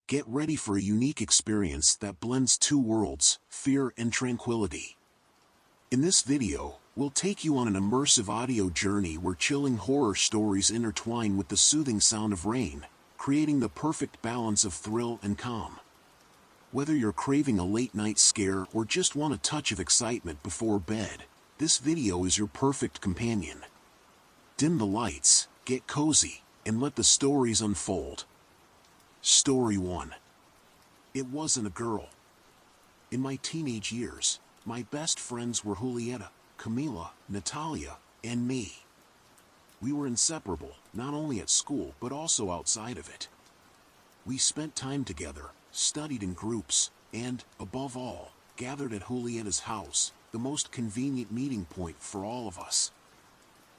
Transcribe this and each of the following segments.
Get ready for a unique experience that blends two worlds, fear and tranquility. In this video, we'll take you on an immersive audio journey where chilling horror stories intertwine with the soothing sound of rain, creating the perfect balance of thrill and calm. Whether you're craving a late-night scare or just want a touch of excitement before bed, this video is your perfect companion. Dim the lights, get cozy, and let the stories unfold. Story 1. It wasn't a girl. In my teenage years, my best friends were Julieta, Camila, Natalia, and me. We were inseparable, not only at school but also outside of it. We spent time together, studied in groups, and, above all, gathered at Julieta's house, the most convenient meeting point for all of us.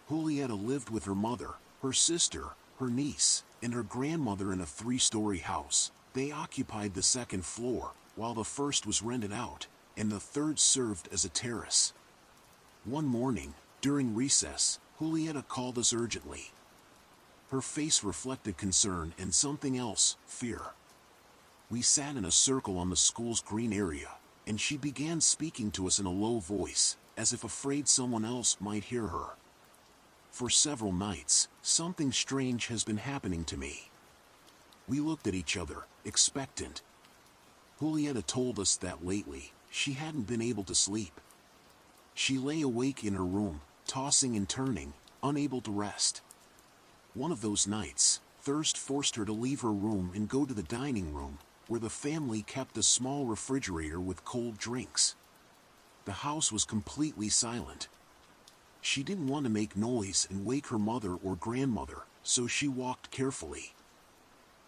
Julieta lived with her mother, her sister, her niece, and her grandmother in a 3-story house. They occupied the second floor, while the first was rented out, and the third served as a terrace. One morning, during recess, Julieta called us urgently. Her face reflected concern and something else, fear. We sat in a circle on the school's green area, and she began speaking to us in a low voice, as if afraid someone else might hear her. For several nights, something strange has been happening to me. We looked at each other, expectant. Julieta told us that lately, she hadn't been able to sleep. She lay awake in her room, tossing and turning, unable to rest. One of those nights, thirst forced her to leave her room and go to the dining room, where the family kept a small refrigerator with cold drinks. The house was completely silent. She didn't want to make noise and wake her mother or grandmother, so she walked carefully.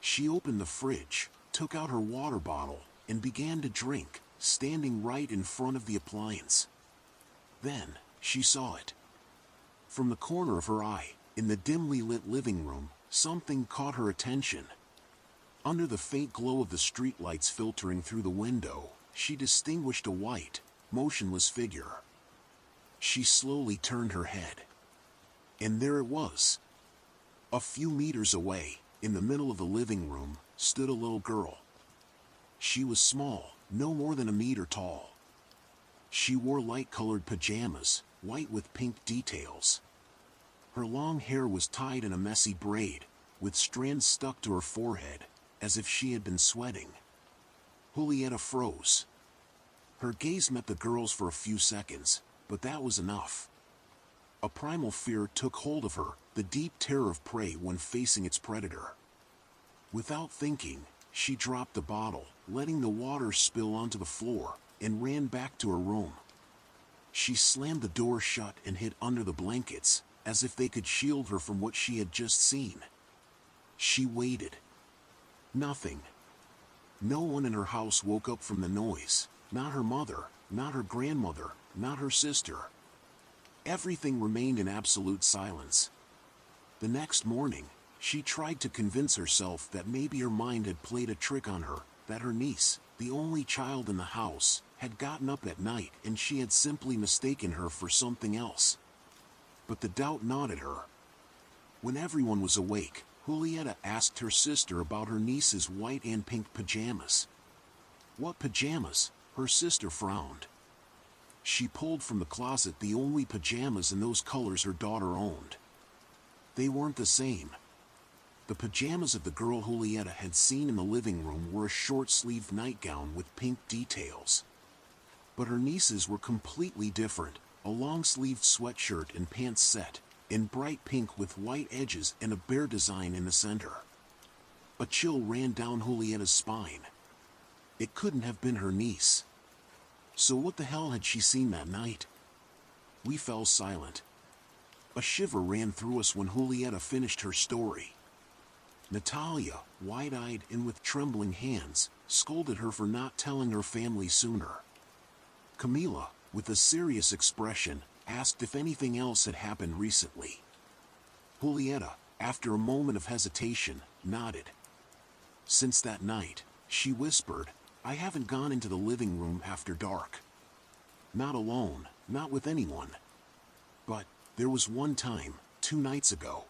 She opened the fridge, took out her water bottle, and began to drink, standing right in front of the appliance. Then, she saw it. From the corner of her eye, in the dimly lit living room, something caught her attention. Under the faint glow of the streetlights filtering through the window, she distinguished a white, motionless figure. She slowly turned her head. And there it was. A few meters away, in the middle of the living room, stood a little girl. She was small, no more than a meter tall. She wore light-colored pajamas, white with pink details. Her long hair was tied in a messy braid, with strands stuck to her forehead, as if she had been sweating. Julieta froze. Her gaze met the girl's for a few seconds, but that was enough. A primal fear took hold of her, the deep terror of prey when facing its predator. Without thinking, she dropped the bottle, letting the water spill onto the floor, and ran back to her room. She slammed the door shut and hid under the blankets, as if they could shield her from what she had just seen. She waited. Nothing. No one in her house woke up from the noise, not her mother, not her grandmother, not her sister. Everything remained in absolute silence. The next morning, she tried to convince herself that maybe her mind had played a trick on her, that her niece, the only child in the house, had gotten up at night and she had simply mistaken her for something else. But the doubt gnawed at her. When everyone was awake, Julieta asked her sister about her niece's white and pink pajamas. What pajamas? Her sister frowned. She pulled from the closet the only pajamas in those colors her daughter owned. They weren't the same. The pajamas of the girl Julieta had seen in the living room were a short-sleeved nightgown with pink details. But her niece's were completely different, a long-sleeved sweatshirt and pants set, in bright pink with white edges and a bear design in the center. A chill ran down Julieta's spine. It couldn't have been her niece. So what the hell had she seen that night? We fell silent. A shiver ran through us when Julieta finished her story. Natalia, wide-eyed and with trembling hands, scolded her for not telling her family sooner. Camila, with a serious expression, asked if anything else had happened recently. Julieta, after a moment of hesitation, nodded. Since that night, she whispered, I haven't gone into the living room after dark. Not alone, not with anyone. But, there was one time, 2 nights ago.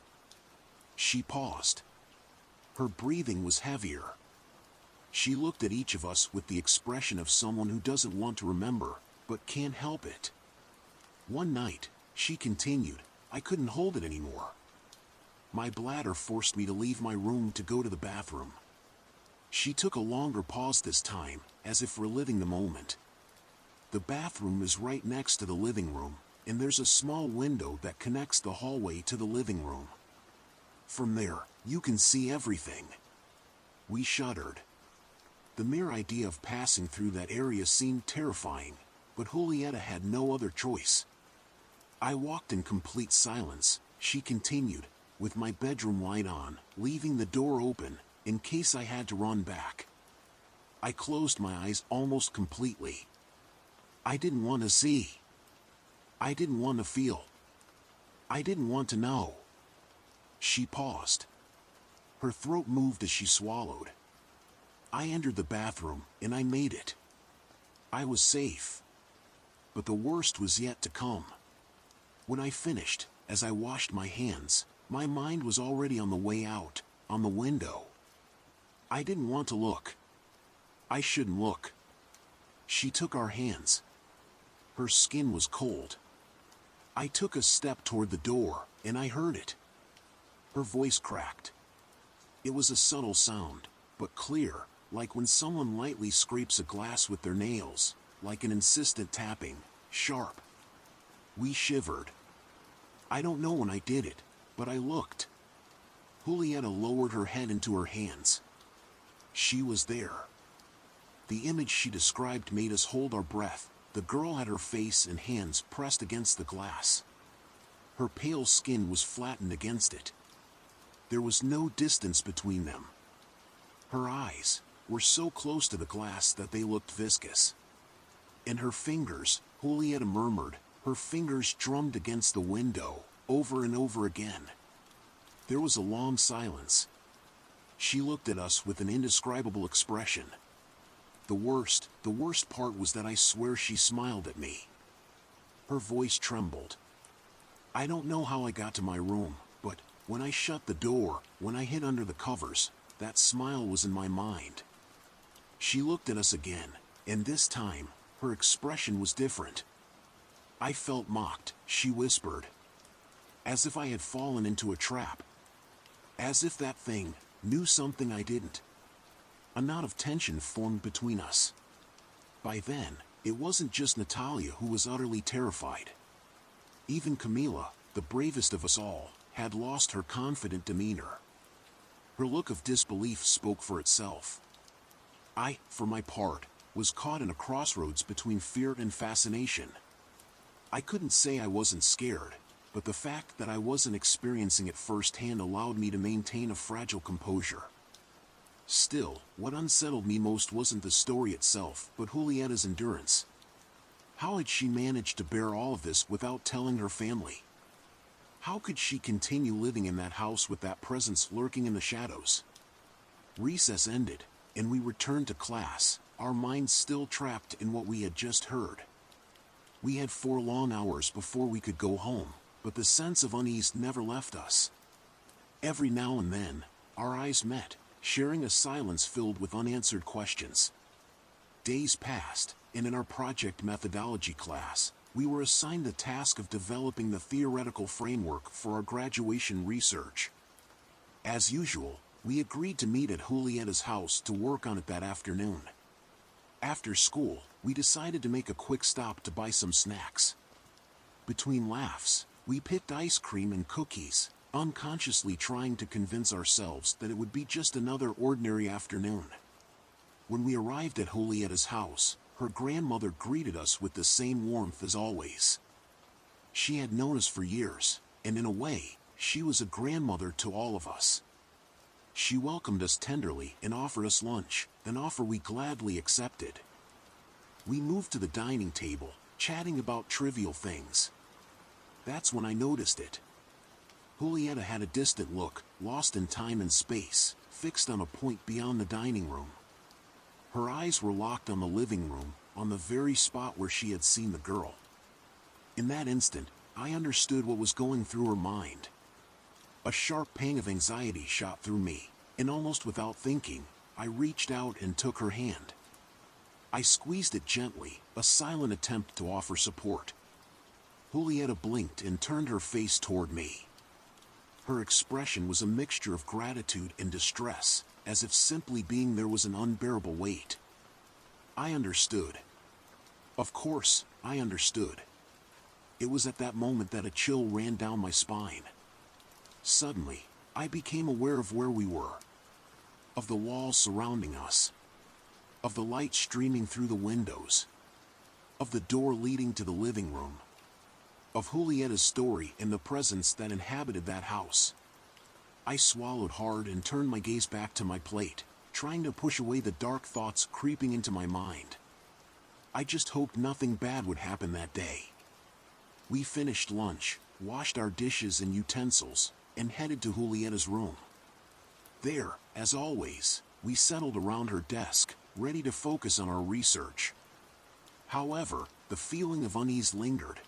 She paused. Her breathing was heavier. She looked at each of us with the expression of someone who doesn't want to remember, but can't help it. One night, she continued, I couldn't hold it anymore. My bladder forced me to leave my room to go to the bathroom. She took a longer pause this time, as if reliving the moment. The bathroom is right next to the living room, and there's a small window that connects the hallway to the living room. From there, you can see everything. We shuddered. The mere idea of passing through that area seemed terrifying, but Julieta had no other choice. I walked in complete silence, she continued, with my bedroom light on, leaving the door open, in case I had to run back. I closed my eyes almost completely. I didn't want to see. I didn't want to feel. I didn't want to know. She paused. Her throat moved as she swallowed. I entered the bathroom, and I made it. I was safe. But the worst was yet to come. When I finished, as I washed my hands, my mind was already on the way out, on the window. I didn't want to look. I shouldn't look. She took our hands. Her skin was cold. I took a step toward the door, and I heard it. Her voice cracked. It was a subtle sound, but clear, like when someone lightly scrapes a glass with their nails, like an insistent tapping, sharp. We shivered. I don't know when I did it, but I looked. Julieta lowered her head into her hands. She was there. The image she described made us hold our breath. The girl had her face and hands pressed against the glass. Her pale skin was flattened against it. There was no distance between them. Her eyes were so close to the glass that they looked viscous. And her fingers, Julieta murmured, her fingers drummed against the window, over and over again. There was a long silence. She looked at us with an indescribable expression. The worst part was that I swear she smiled at me. Her voice trembled. I don't know how I got to my room, but when I shut the door, when I hid under the covers, that smile was in my mind. She looked at us again, and this time, her expression was different. I felt mocked, she whispered. As if I had fallen into a trap. As if that thing knew something I didn't. A knot of tension formed between us. By then, it wasn't just Natalia who was utterly terrified. Even Camila, the bravest of us all, had lost her confident demeanor. Her look of disbelief spoke for itself. I, for my part, was caught in a crossroads between fear and fascination. I couldn't say I wasn't scared, but the fact that I wasn't experiencing it firsthand allowed me to maintain a fragile composure. Still, what unsettled me most wasn't the story itself, but Julieta's endurance. How had she managed to bear all of this without telling her family? How could she continue living in that house with that presence lurking in the shadows? Recess ended, and we returned to class, our minds still trapped in what we had just heard. We had 4 long hours before we could go home, but the sense of unease never left us. Every now and then, our eyes met, sharing a silence filled with unanswered questions. Days passed, and in our project methodology class, we were assigned the task of developing the theoretical framework for our graduation research. As usual, we agreed to meet at Julieta's house to work on it that afternoon. After school, we decided to make a quick stop to buy some snacks. Between laughs, we picked ice cream and cookies, unconsciously trying to convince ourselves that it would be just another ordinary afternoon. When we arrived at Julieta's house, her grandmother greeted us with the same warmth as always. She had known us for years, and in a way, she was a grandmother to all of us. She welcomed us tenderly and offered us lunch, an offer we gladly accepted. We moved to the dining table, chatting about trivial things. That's when I noticed it. Julieta had a distant look, lost in time and space, fixed on a point beyond the dining room. Her eyes were locked on the living room, on the very spot where she had seen the girl. In that instant, I understood what was going through her mind. A sharp pang of anxiety shot through me, and almost without thinking, I reached out and took her hand. I squeezed it gently, a silent attempt to offer support. Julieta blinked and turned her face toward me. Her expression was a mixture of gratitude and distress, as if simply being there was an unbearable weight. I understood. Of course, I understood. It was at that moment that a chill ran down my spine. Suddenly, I became aware of where we were. Of the walls surrounding us. Of the light streaming through the windows. Of the door leading to the living room. Of Julieta's story and the presence that inhabited that house. I swallowed hard and turned my gaze back to my plate, trying to push away the dark thoughts creeping into my mind. I just hoped nothing bad would happen that day. We finished lunch, washed our dishes and utensils, and headed to Julieta's room. There, as always, we settled around her desk, ready to focus on our research. However, the feeling of unease lingered.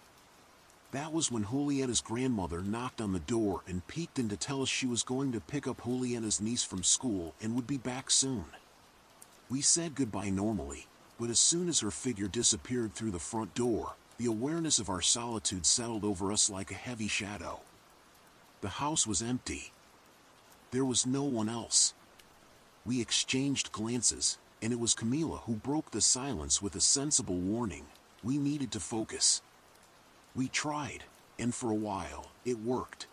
That was when Julieta's grandmother knocked on the door and peeked in to tell us she was going to pick up Julieta's niece from school and would be back soon. We said goodbye normally, but as soon as her figure disappeared through the front door, the awareness of our solitude settled over us like a heavy shadow. The house was empty. There was no one else. We exchanged glances, and it was Camila who broke the silence with a sensible warning. We needed to focus. We tried, and for a while, it worked.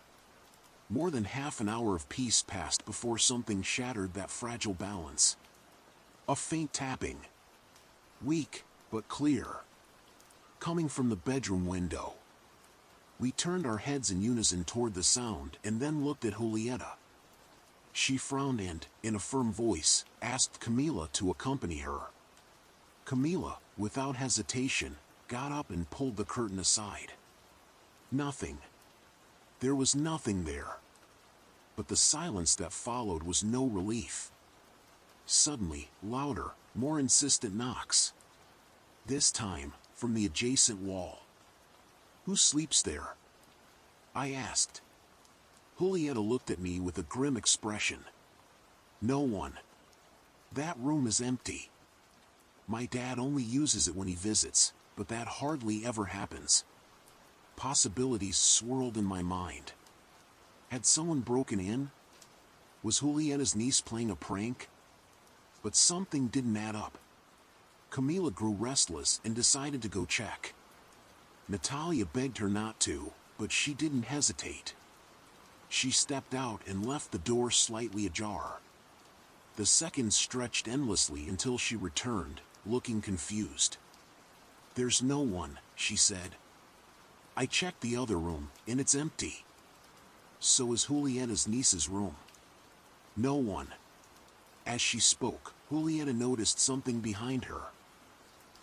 More than half an hour of peace passed before something shattered that fragile balance. A faint tapping. Weak, but clear. Coming from the bedroom window. We turned our heads in unison toward the sound and then looked at Julieta. She frowned and, in a firm voice, asked Camila to accompany her. Camila, without hesitation, got up and pulled the curtain aside. Nothing. There was nothing there. But the silence that followed was no relief. Suddenly, louder, more insistent knocks. This time, from the adjacent wall. Who sleeps there? I asked. Julieta looked at me with a grim expression. No one. That room is empty. My dad only uses it when he visits, but that hardly ever happens. Possibilities swirled in my mind. Had someone broken in? Was Julieta's niece playing a prank? But something didn't add up. Camila grew restless and decided to go check. Natalia begged her not to, but she didn't hesitate. She stepped out and left the door slightly ajar. The seconds stretched endlessly until she returned, looking confused. There's no one, she said. I checked the other room, and it's empty. So is Julieta's niece's room. No one. As she spoke, Julieta noticed something behind her.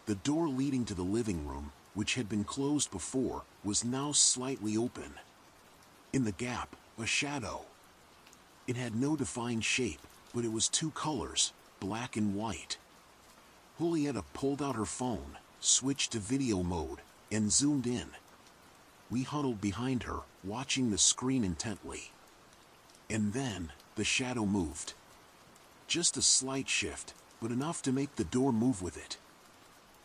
The door leading to the living room, which had been closed before, was now slightly open. In the gap, a shadow. It had no defined shape, but it was two colors, black and white. Julieta pulled out her phone, switched to video mode, and zoomed in. We huddled behind her, watching the screen intently. And then, the shadow moved. Just a slight shift, but enough to make the door move with it.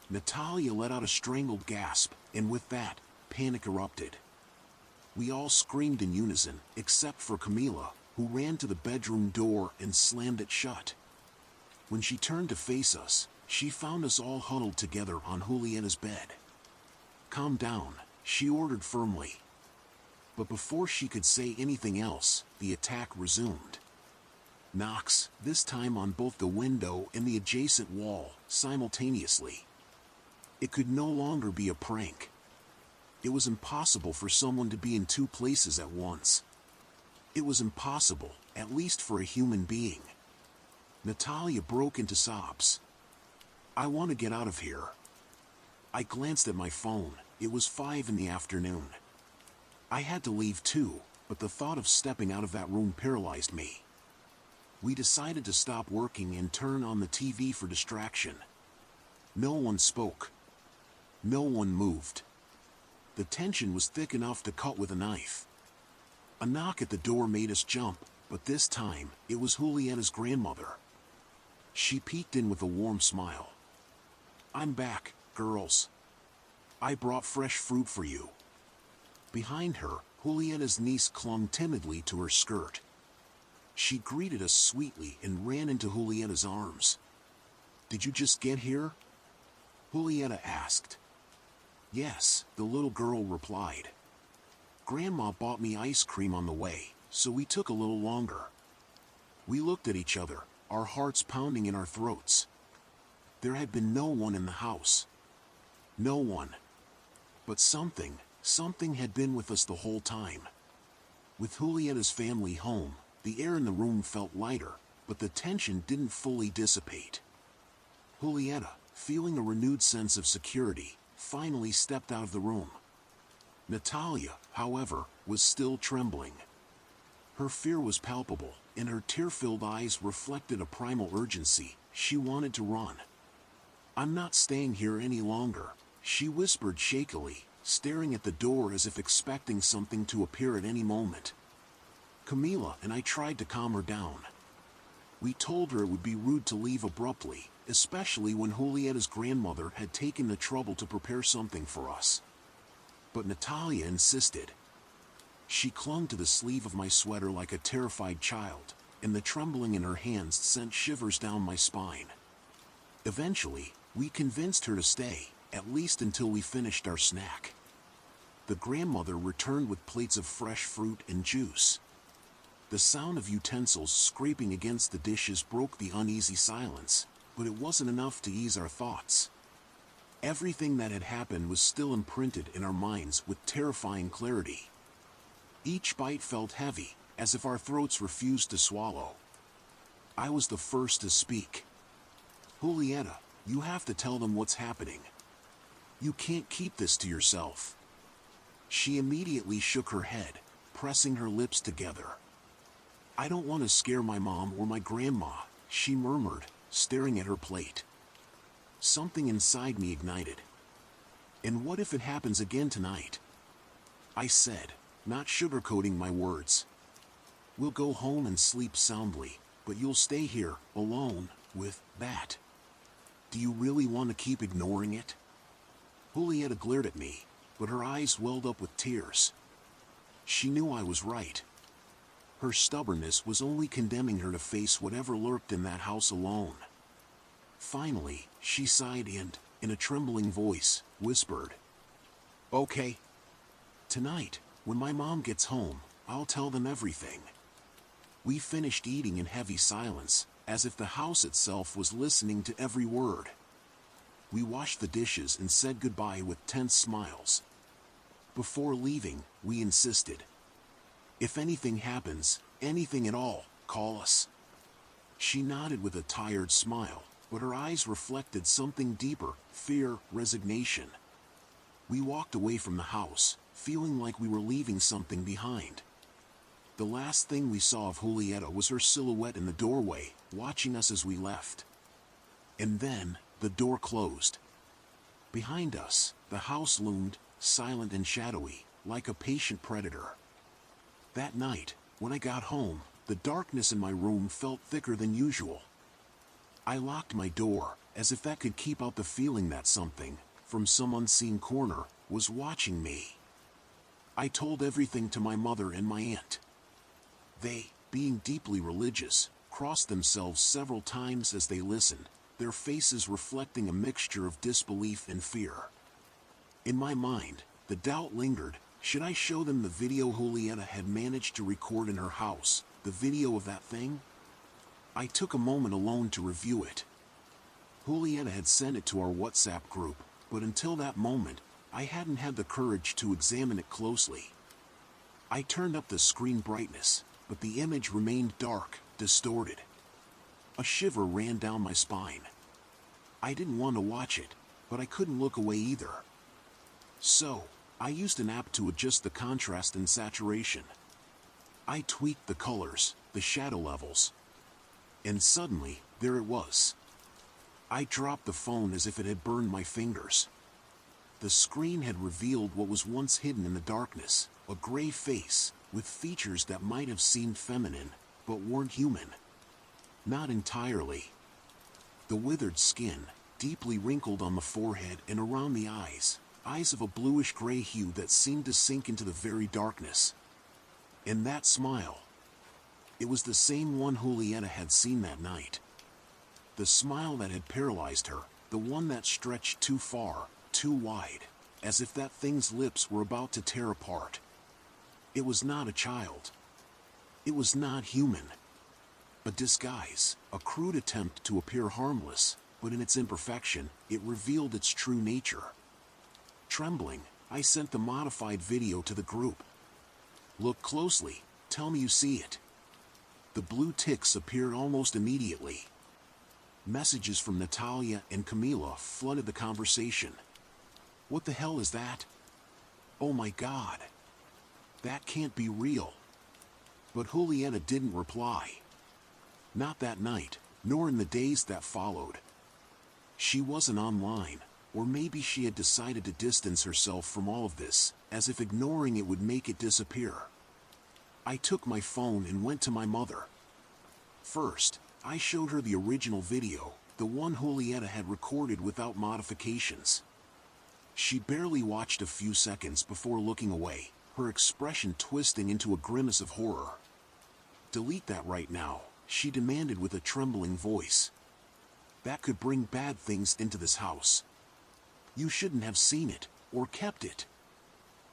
Natalia let out a strangled gasp, and with that, panic erupted. We all screamed in unison, except for Camila, who ran to the bedroom door and slammed it shut. When she turned to face us, she found us all huddled together on Julieta's bed. Calm down, she ordered firmly. But before she could say anything else, the attack resumed. Knocks, this time on both the window and the adjacent wall, simultaneously. It could no longer be a prank. It was impossible for someone to be in two places at once. It was impossible, at least for a human being. Natalia broke into sobs. I want to get out of here. I glanced at my phone. It was 5 in the afternoon. I had to leave too, but the thought of stepping out of that room paralyzed me. We decided to stop working and turn on the TV for distraction. No one spoke. No one moved. The tension was thick enough to cut with a knife. A knock at the door made us jump, but this time, it was Julieta's grandmother. She peeked in with a warm smile. "I'm back, girls. I brought fresh fruit for you." Behind her, Julieta's niece clung timidly to her skirt. She greeted us sweetly and ran into Julieta's arms. "Did you just get here?" Julieta asked. "Yes," the little girl replied. "Grandma bought me ice cream on the way, so we took a little longer." We looked at each other, our hearts pounding in our throats. There had been no one in the house. No one. But something had been with us the whole time. With Julieta's family home, the air in the room felt lighter, but the tension didn't fully dissipate. Julieta, feeling a renewed sense of security, finally stepped out of the room. Natalia, however, was still trembling. Her fear was palpable, and her tear-filled eyes reflected a primal urgency. She wanted to run. "I'm not staying here any longer," she whispered shakily, staring at the door as if expecting something to appear at any moment. Camila and I tried to calm her down. We told her it would be rude to leave abruptly, especially when Julieta's grandmother had taken the trouble to prepare something for us. But Natalia insisted. She clung to the sleeve of my sweater like a terrified child, and the trembling in her hands sent shivers down my spine. Eventually, we convinced her to stay, at least until we finished our snack. The grandmother returned with plates of fresh fruit and juice. The sound of utensils scraping against the dishes broke the uneasy silence, but it wasn't enough to ease our thoughts. Everything that had happened was still imprinted in our minds with terrifying clarity. Each bite felt heavy, as if our throats refused to swallow. I was the first to speak. "Julieta, you have to tell them what's happening. You can't keep this to yourself." She immediately shook her head, pressing her lips together. "I don't want to scare my mom or my grandma," she murmured, staring at her plate. Something inside me ignited. "And what if it happens again tonight?" I said, not sugarcoating my words. "We'll go home and sleep soundly, but you'll stay here, alone, with that. Do you really want to keep ignoring it?" Julieta glared at me, but her eyes welled up with tears. She knew I was right. Her stubbornness was only condemning her to face whatever lurked in that house alone. Finally, she sighed and, in a trembling voice, whispered, "Okay. Tonight, when my mom gets home, I'll tell them everything." We finished eating in heavy silence, as if the house itself was listening to every word. We washed the dishes and said goodbye with tense smiles. Before leaving, we insisted, "If anything happens, anything at all, call us." She nodded with a tired smile, but her eyes reflected something deeper: fear, resignation. We walked away from the house, feeling like we were leaving something behind. The last thing we saw of Julieta was her silhouette in the doorway, watching us as we left. And then, the door closed. Behind us, the house loomed, silent and shadowy, like a patient predator. That night, when I got home, the darkness in my room felt thicker than usual. I locked my door, as if that could keep out the feeling that something, from some unseen corner, was watching me. I told everything to my mother and my aunt. They, being deeply religious, crossed themselves several times as they listened, their faces reflecting a mixture of disbelief and fear. In my mind, the doubt lingered: should I show them the video Julieta had managed to record in her house, the video of that thing? I took a moment alone to review it. Julieta had sent it to our WhatsApp group, but until that moment, I hadn't had the courage to examine it closely. I turned up the screen brightness, but the image remained dark, distorted. A shiver ran down my spine. I didn't want to watch it, but I couldn't look away either. So, I used an app to adjust the contrast and saturation. I tweaked the colors, the shadow levels. And suddenly, there it was. I dropped the phone as if it had burned my fingers. The screen had revealed what was once hidden in the darkness: a gray face, with features that might have seemed feminine, but weren't human. Not entirely. The withered skin, deeply wrinkled on the forehead and around the eyes of a bluish-gray hue that seemed to sink into the very darkness. And that smile. It was the same one Julieta had seen that night. The smile that had paralyzed her, the one that stretched too far, too wide, as if that thing's lips were about to tear apart. It was not a child. It was not human. A disguise, a crude attempt to appear harmless, but in its imperfection, it revealed its true nature. Trembling, I sent the modified video to the group. Look closely, tell me you see it. The blue ticks appeared almost immediately. Messages from Natalia and Camila flooded the conversation. What the hell is that? Oh my God. That can't be real. But Julieta didn't reply. Not that night, nor in the days that followed. She wasn't online, or maybe she had decided to distance herself from all of this, as if ignoring it would make it disappear. I took my phone and went to my mother. First, I showed her the original video, the one Julieta had recorded without modifications. She barely watched a few seconds before looking away, her expression twisting into a grimace of horror. Delete that right now, she demanded with a trembling voice. That could bring bad things into this house. You shouldn't have seen it, or kept it.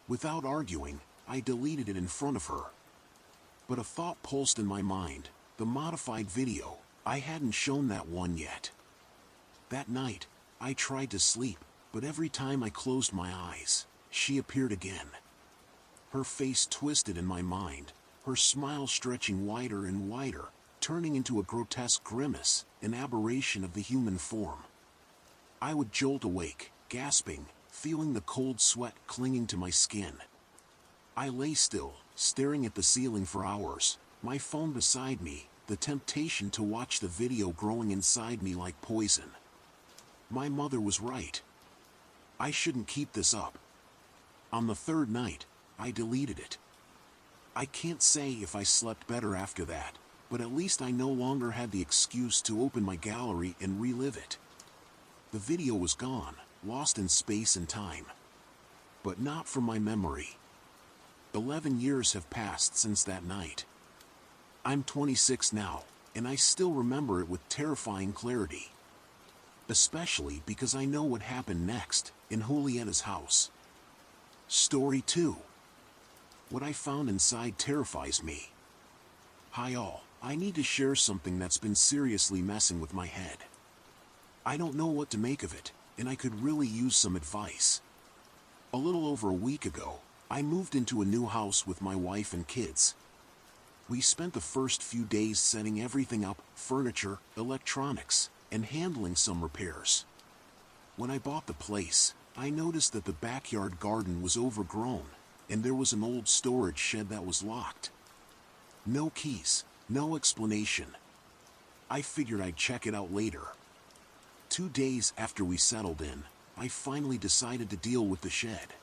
Without arguing, I deleted it in front of her. But a thought pulsed in my mind, the modified video, I hadn't shown that one yet. That night, I tried to sleep, but every time I closed my eyes, she appeared again. Her face twisted in my mind, her smile stretching wider and wider, turning into a grotesque grimace, an aberration of the human form. I would jolt awake, gasping, feeling the cold sweat clinging to my skin. I lay still, staring at the ceiling for hours, my phone beside me, the temptation to watch the video growing inside me like poison. My mother was right. I shouldn't keep this up. On the third night, I deleted it. I can't say if I slept better after that, but at least I no longer had the excuse to open my gallery and relive it. The video was gone, lost in space and time. But not from my memory. 11 years have passed since that night. I'm 26 now, and I still remember it with terrifying clarity. Especially because I know what happened next, in Julieta's house. Story 2. What I found inside terrifies me. Hi all, I need to share something that's been seriously messing with my head. I don't know what to make of it, and I could really use some advice. A little over a week ago, I moved into a new house with my wife and kids. We spent the first few days setting everything up, furniture, electronics, and handling some repairs. When I bought the place, I noticed that the backyard garden was overgrown, and there was an old storage shed that was locked. No keys, no explanation. I figured I'd check it out later. 2 days after we settled in, I finally decided to deal with the shed.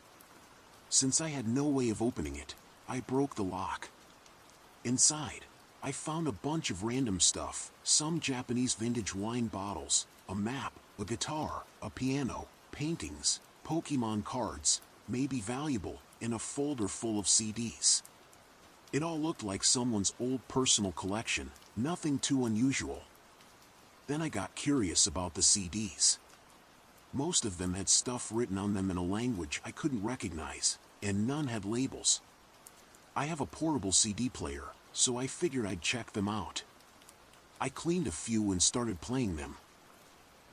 Since I had no way of opening it, I broke the lock. Inside, I found a bunch of random stuff, some Japanese vintage wine bottles, a map, a guitar, a piano, paintings, Pokemon cards, maybe valuable, and a folder full of CDs. It all looked like someone's old personal collection, nothing too unusual. Then I got curious about the CDs. Most of them had stuff written on them in a language I couldn't recognize, and none had labels. I have a portable CD player, so I figured I'd check them out. I cleaned a few and started playing them.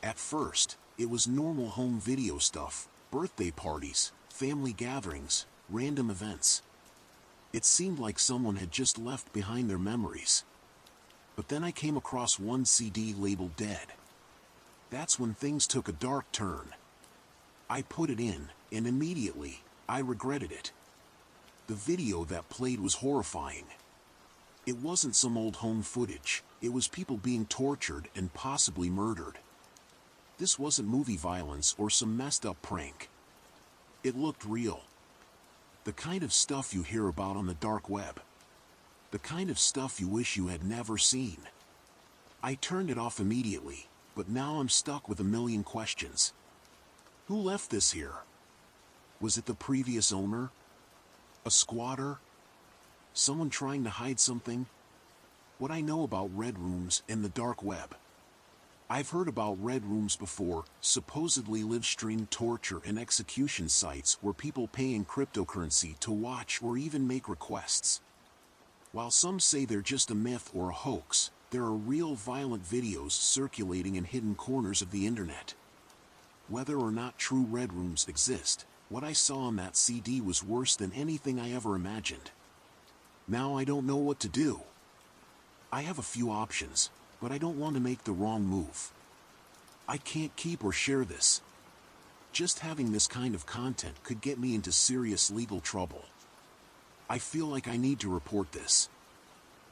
At first, it was normal home video stuff, birthday parties, family gatherings, random events. It seemed like someone had just left behind their memories. But then I came across one CD labeled Dead. That's when things took a dark turn. I put it in, and immediately, I regretted it. The video that played was horrifying. It wasn't some old home footage, it was people being tortured and possibly murdered. This wasn't movie violence or some messed up prank. It looked real. The kind of stuff you hear about on the dark web. The kind of stuff you wish you had never seen. I turned it off immediately, but now I'm stuck with a million questions. Who left this here? Was it the previous owner? A squatter? Someone trying to hide something? What I know about red rooms and the dark web. I've heard about red rooms before, supposedly live-streamed torture and execution sites where people pay in cryptocurrency to watch or even make requests. While some say they're just a myth or a hoax, there are real violent videos circulating in hidden corners of the internet. Whether or not true red rooms exist, what I saw on that CD was worse than anything I ever imagined. Now I don't know what to do. I have a few options, but I don't want to make the wrong move. I can't keep or share this. Just having this kind of content could get me into serious legal trouble. I feel like I need to report this.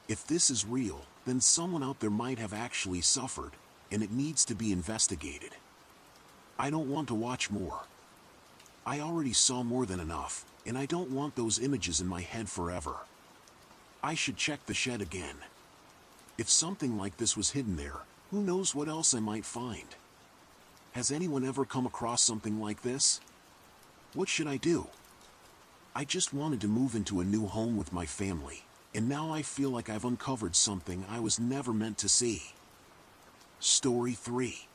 If this is real, then someone out there might have actually suffered, and it needs to be investigated. I don't want to watch more. I already saw more than enough, and I don't want those images in my head forever. I should check the shed again. If something like this was hidden there, who knows what else I might find? Has anyone ever come across something like this? What should I do? I just wanted to move into a new home with my family, and now I feel like I've uncovered something I was never meant to see. Story 3.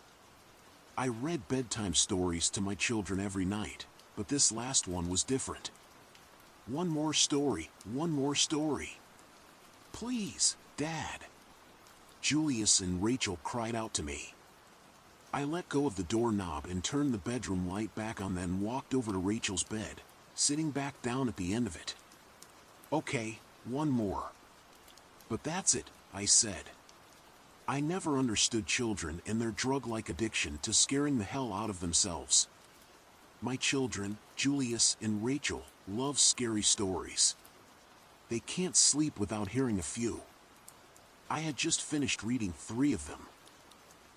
I read bedtime stories to my children every night, but this last one was different. One more story, one more story. Please, Dad. Julius and Rachel cried out to me. I let go of the doorknob and turned the bedroom light back on, then walked over to Rachel's bed, sitting back down at the end of it. Okay, one more. But that's it, I said. I never understood children and their drug-like addiction to scaring the hell out of themselves. My children, Julius and Rachel, love scary stories. They can't sleep without hearing a few. I had just finished reading 3 of them.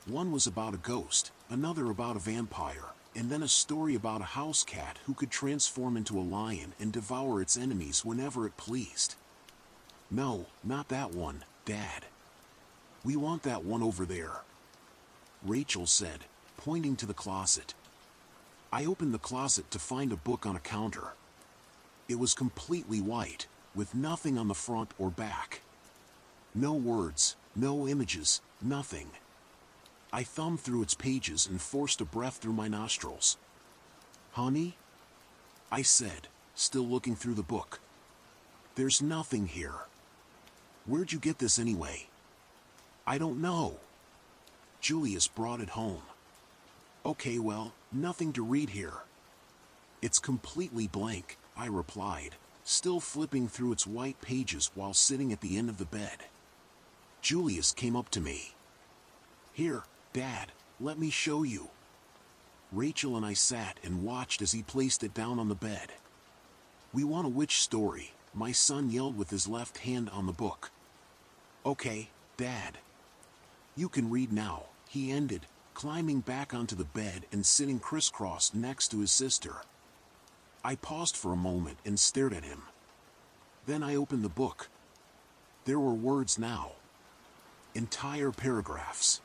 One was about a ghost, another about a vampire, and then a story about a house cat who could transform into a lion and devour its enemies whenever it pleased. No, not that one, Dad. We want that one over there, Rachel said, pointing to the closet. I opened the closet to find a book on a counter. It was completely white, with nothing on the front or back. No words, no images, nothing. I thumbed through its pages and forced a breath through my nostrils. Honey? I said, still looking through the book. There's nothing here. Where'd you get this anyway? I don't know. Julius brought it home. Okay, well, nothing to read here. It's completely blank, I replied, still flipping through its white pages while sitting at the end of the bed. Julius came up to me. Here, Dad, let me show you. Rachel and I sat and watched as he placed it down on the bed. We want a witch story, my son yelled with his left hand on the book. Okay, Dad. You can read now, he ended, climbing back onto the bed and sitting crisscrossed next to his sister. I paused for a moment and stared at him. Then I opened the book. There were words now. Entire paragraphs.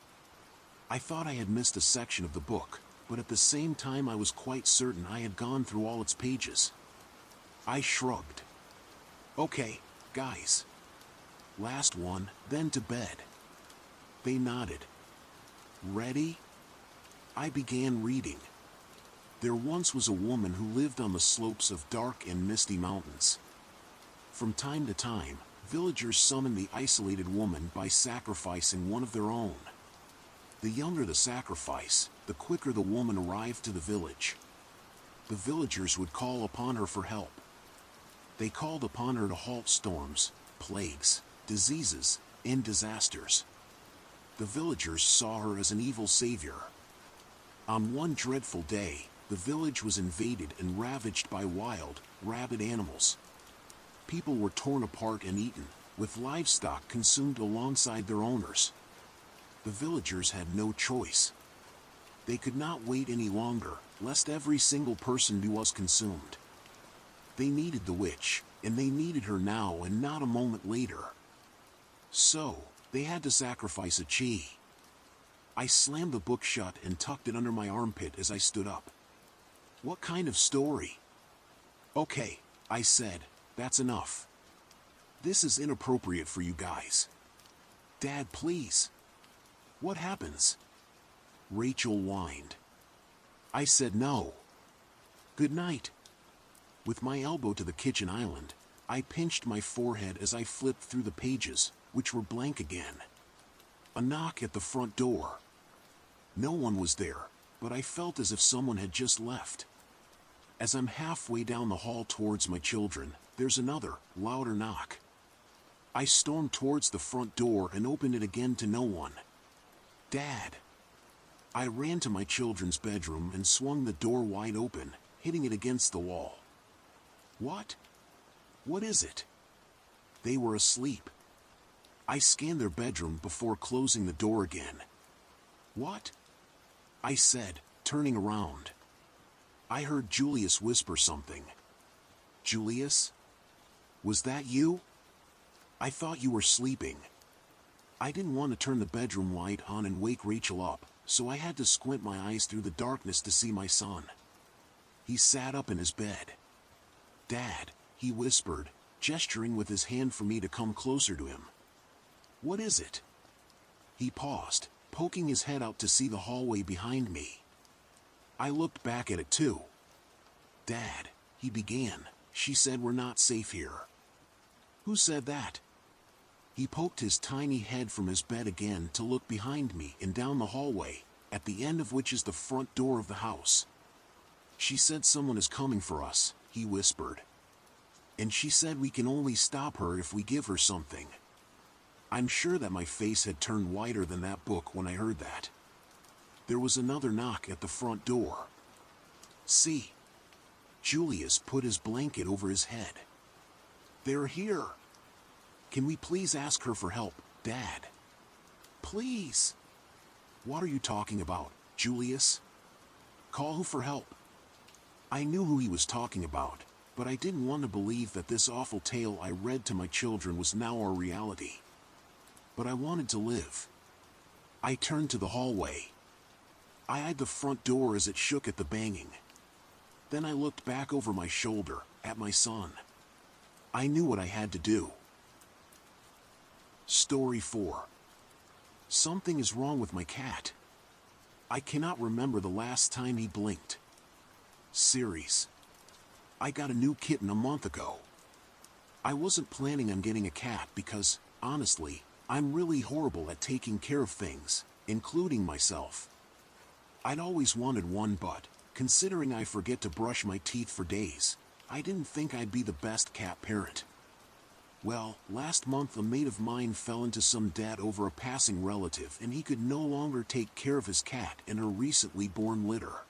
I thought I had missed a section of the book, but at the same time I was quite certain I had gone through all its pages. I shrugged. Okay, guys. Last one, then to bed. They nodded. Ready? I began reading. There once was a woman who lived on the slopes of dark and misty mountains. From time to time, villagers summoned the isolated woman by sacrificing one of their own. The younger the sacrifice, the quicker the woman arrived to the village. The villagers would call upon her for help. They called upon her to halt storms, plagues, diseases, and disasters. The villagers saw her as an evil savior. On one dreadful day, the village was invaded and ravaged by wild, rabid animals. People were torn apart and eaten, with livestock consumed alongside their owners. The villagers had no choice. They could not wait any longer, lest every single person was consumed. They needed the witch, and they needed her now and not a moment later. So, they had to sacrifice a chi. I slammed the book shut and tucked it under my armpit as I stood up. What kind of story? Okay, I said, that's enough. This is inappropriate for you guys. Dad, please. What happens? Rachel whined. I said no. Good night. With my elbow to the kitchen island, I pinched my forehead as I flipped through the pages, which were blank again. A knock at the front door. No one was there, but I felt as if someone had just left. As I'm halfway down the hall towards my children, there's another, louder knock. I stormed towards the front door and opened it again to no one. Dad. I ran to my children's bedroom and swung the door wide open, hitting it against the wall. What? What is it? They were asleep. I scanned their bedroom before closing the door again. What? I said, turning around. I heard Julius whisper something. Julius? Was that you? I thought you were sleeping. I didn't want to turn the bedroom light on and wake Rachel up, so I had to squint my eyes through the darkness to see my son. He sat up in his bed. Dad, he whispered, gesturing with his hand for me to come closer to him. What is it? He paused, poking his head out to see the hallway behind me. I looked back at it too. Dad, he began, she said we're not safe here. Who said that? He poked his tiny head from his bed again to look behind me and down the hallway, at the end of which is the front door of the house. She said someone is coming for us, he whispered. And she said we can only stop her if we give her something. I'm sure that my face had turned whiter than that book when I heard that. There was another knock at the front door. See. Julius put his blanket over his head. They're here. Can we please ask her for help, Dad? Please. What are you talking about, Julius? Call who for help? I knew who he was talking about, but I didn't want to believe that this awful tale I read to my children was now our reality. But I wanted to live. I turned to the hallway. I eyed the front door as it shook at the banging. Then I looked back over my shoulder, at my son. I knew what I had to do. Story 4. Something is wrong with my cat. I cannot remember the last time he blinked. Series. I got a new kitten a month ago. I wasn't planning on getting a cat because, honestly, I'm really horrible at taking care of things, including myself. I'd always wanted one, but, considering I forget to brush my teeth for days, I didn't think I'd be the best cat parent. Well, last month a mate of mine fell into some debt over a passing relative and he could no longer take care of his cat and her recently born litter.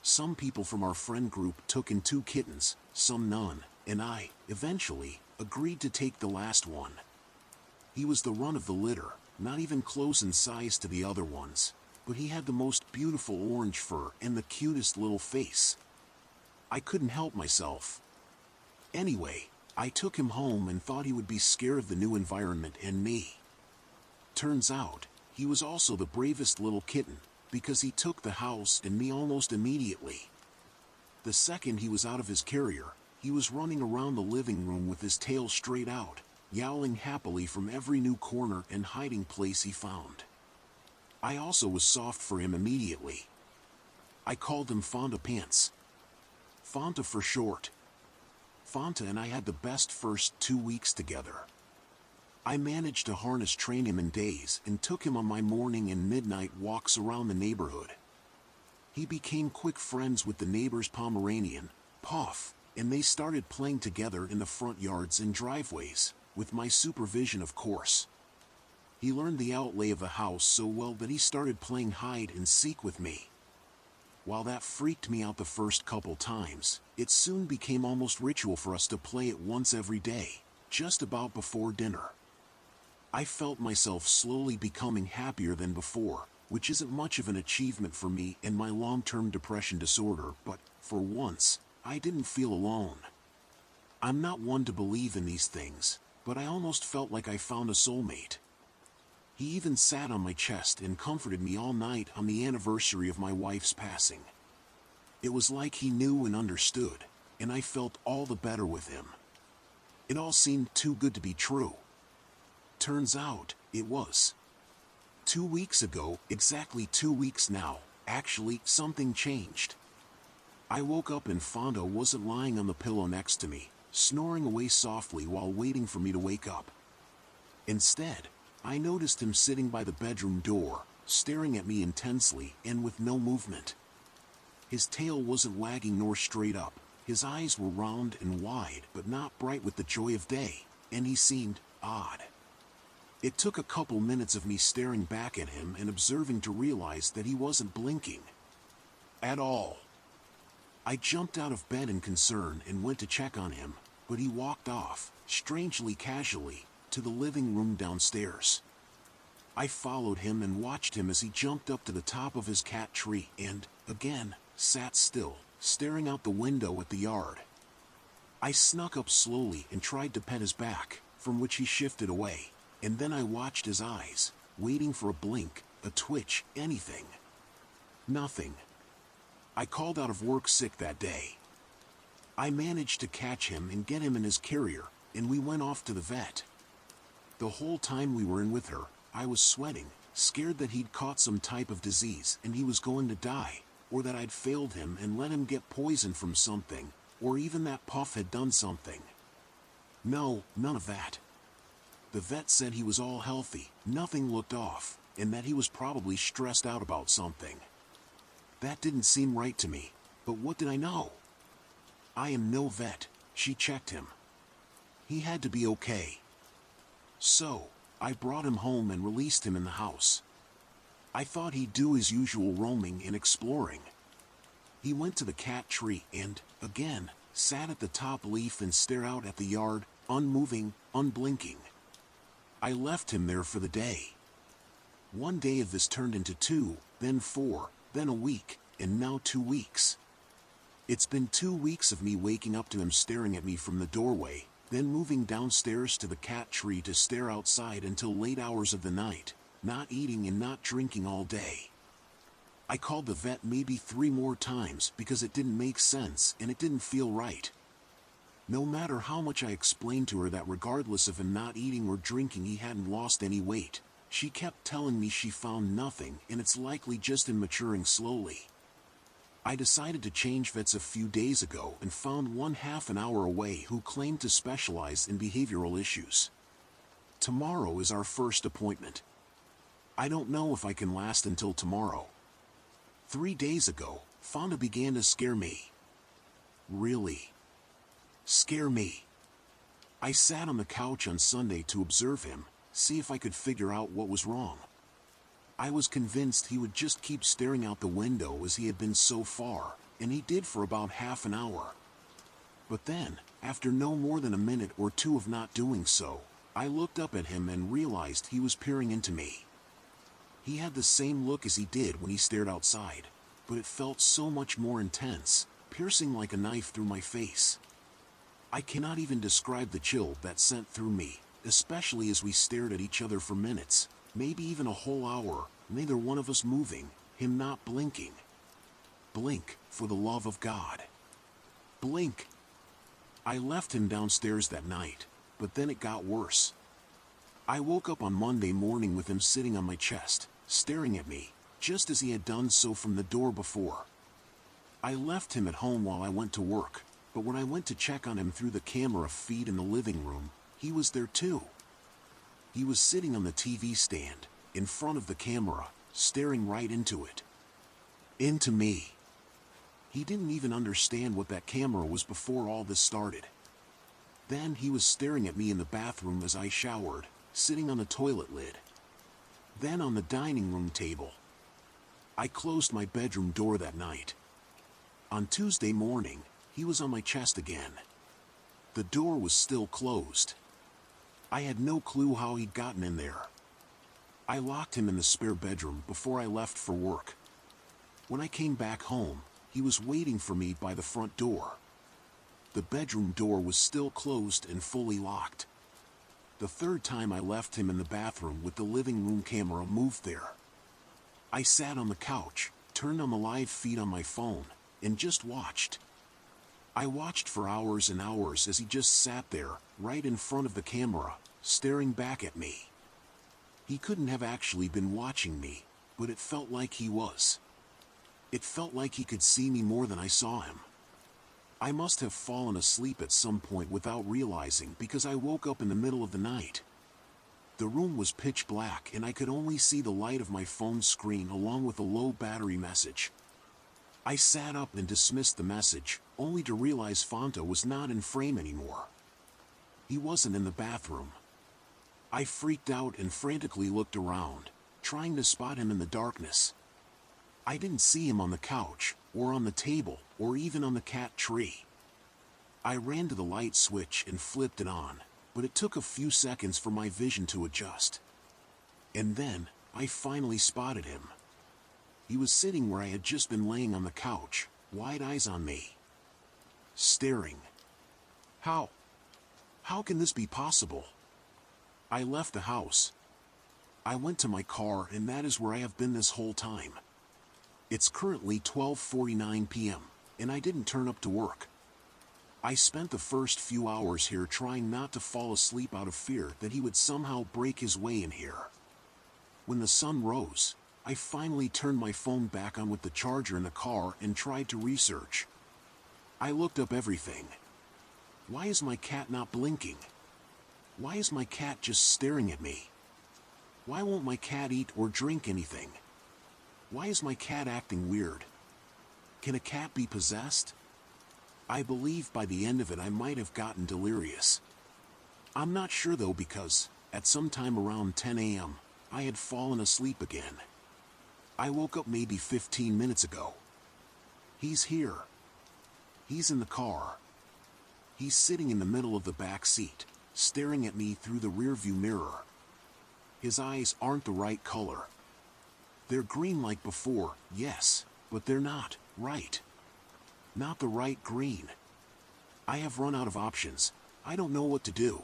Some people from our friend group took in 2 kittens, some none, and I, eventually, agreed to take the last one. He was the run of the litter, not even close in size to the other ones, but he had the most beautiful orange fur and the cutest little face. I couldn't help myself. Anyway, I took him home and thought he would be scared of the new environment and me. Turns out, he was also the bravest little kitten, because he took the house and me almost immediately. The second he was out of his carrier, he was running around the living room with his tail straight out, yowling happily from every new corner and hiding place he found. I also was soft for him immediately. I called him Fonta Pants. Fonta for short. Fonta and I had the best first 2 weeks together. I managed to harness train him in days and took him on my morning and midnight walks around the neighborhood. He became quick friends with the neighbor's Pomeranian, Puff, and they started playing together in the front yards and driveways, with my supervision of course. He learned the outlay of the house so well that he started playing hide and seek with me. While that freaked me out the first couple times, it soon became almost ritual for us to play it once every day, just about before dinner. I felt myself slowly becoming happier than before, which isn't much of an achievement for me and my long-term depression disorder, but, for once, I didn't feel alone. I'm not one to believe in these things, but I almost felt like I found a soulmate. He even sat on my chest and comforted me all night on the anniversary of my wife's passing. It was like he knew and understood, and I felt all the better with him. It all seemed too good to be true. Turns out, it was. 2 weeks ago, exactly 2 weeks now, actually, something changed. I woke up and Fonda wasn't lying on the pillow next to me, snoring away softly while waiting for me to wake up. Instead, I noticed him sitting by the bedroom door, staring at me intensely and with no movement. His tail wasn't wagging nor straight up, his eyes were round and wide but not bright with the joy of day, and he seemed odd. It took a couple minutes of me staring back at him and observing to realize that he wasn't blinking. At all. I jumped out of bed in concern and went to check on him, but he walked off, strangely casually, to the living room downstairs. I followed him and watched him as he jumped up to the top of his cat tree and, again, sat still, staring out the window at the yard. I snuck up slowly and tried to pet his back, from which he shifted away, and then I watched his eyes, waiting for a blink, a twitch, anything. Nothing. I called out of work sick that day. I managed to catch him and get him in his carrier, and we went off to the vet. The whole time we were in with her, I was sweating, scared that he'd caught some type of disease and he was going to die, or that I'd failed him and let him get poisoned from something, or even that Puff had done something. No, none of that. The vet said he was all healthy, nothing looked off, and that he was probably stressed out about something. That didn't seem right to me, but what did I know? I am no vet, she checked him. He had to be okay. So, I brought him home and released him in the house. I thought he'd do his usual roaming and exploring. He went to the cat tree and, again, sat at the top leaf and stared out at the yard, unmoving, unblinking. I left him there for the day. One day of this turned into 2, then 4, then a week, and now 2 weeks. It's been 2 weeks of me waking up to him staring at me from the doorway, then moving downstairs to the cat tree to stare outside until late hours of the night, not eating and not drinking all day. I called the vet maybe 3 more times because it didn't make sense and it didn't feel right. No matter how much I explained to her that regardless of him not eating or drinking he hadn't lost any weight, she kept telling me she found nothing and it's likely just him maturing slowly. I decided to change vets a few days ago and found one half an hour away who claimed to specialize in behavioral issues. Tomorrow is our first appointment. I don't know if I can last until tomorrow. 3 days ago, Fonda began to scare me. Really. Scare me. I sat on the couch on Sunday to observe him, see if I could figure out what was wrong. I was convinced he would just keep staring out the window as he had been so far, and he did for about half an hour. But then, after no more than a minute or 2 of not doing so, I looked up at him and realized he was peering into me. He had the same look as he did when he stared outside, but it felt so much more intense, piercing like a knife through my face. I cannot even describe the chill that sent through me, especially as we stared at each other for minutes, maybe even a whole hour, neither one of us moving, him not blinking. Blink, for the love of God. Blink. I left him downstairs that night, but then it got worse. I woke up on Monday morning with him sitting on my chest, staring at me, just as he had done so from the door before. I left him at home while I went to work, but when I went to check on him through the camera feed in the living room, he was there too. He was sitting on the TV stand, in front of the camera, staring right into it. Into me. He didn't even understand what that camera was before all this started. Then he was staring at me in the bathroom as I showered, sitting on the toilet lid. Then on the dining room table. I closed my bedroom door that night. On Tuesday morning, he was on my chest again. The door was still closed. I had no clue how he'd gotten in there. I locked him in the spare bedroom before I left for work. When I came back home, he was waiting for me by the front door. The bedroom door was still closed and fully locked. The third time I left him in the bathroom with the living room camera moved there. I sat on the couch, turned on the live feed on my phone, and just watched. I watched for hours and hours as he just sat there, right in front of the camera, staring back at me. He couldn't have actually been watching me, but it felt like he was. It felt like he could see me more than I saw him. I must have fallen asleep at some point without realizing because I woke up in the middle of the night. The room was pitch black and I could only see the light of my phone screen along with a low battery message. I sat up and dismissed the message, only to realize Fanta was not in frame anymore. He wasn't in the bathroom. I freaked out and frantically looked around, trying to spot him in the darkness. I didn't see him on the couch, or on the table, or even on the cat tree. I ran to the light switch and flipped it on, but it took a few seconds for my vision to adjust. And then, I finally spotted him. He was sitting where I had just been laying on the couch, wide eyes on me. Staring. How can this be possible? I left the house. I went to my car and that is where I have been this whole time. It's currently 12:49 p.m., and I didn't turn up to work. I spent the first few hours here trying not to fall asleep out of fear that he would somehow break his way in here. When the sun rose, I finally turned my phone back on with the charger in the car and tried to research. I looked up everything. Why is my cat not blinking? Why is my cat just staring at me? Why won't my cat eat or drink anything? Why is my cat acting weird? Can a cat be possessed? I believe by the end of it I might have gotten delirious. I'm not sure though because, at some time around 10 a.m., I had fallen asleep again. I woke up maybe 15 minutes ago. He's here. He's in the car. He's sitting in the middle of the back seat, staring at me through the rearview mirror. His eyes aren't the right color. They're green like before, yes, but they're not right. Not the right green. I have run out of options. I don't know what to do.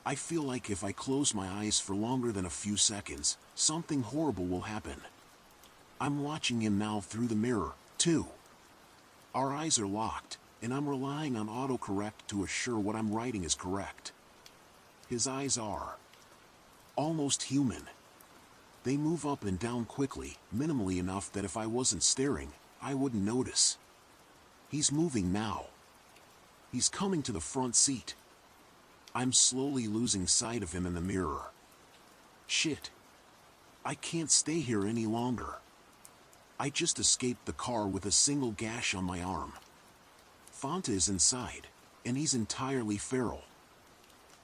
I feel like if I close my eyes for longer than a few seconds, something horrible will happen. I'm watching him now through the mirror, too. Our eyes are locked, and I'm relying on autocorrect to assure what I'm writing is correct. His eyes are almost human. They move up and down quickly, minimally enough that if I wasn't staring, I wouldn't notice. He's moving now. He's coming to the front seat. I'm slowly losing sight of him in the mirror. Shit. I can't stay here any longer. I just escaped the car with a single gash on my arm. Fanta is inside, and he's entirely feral.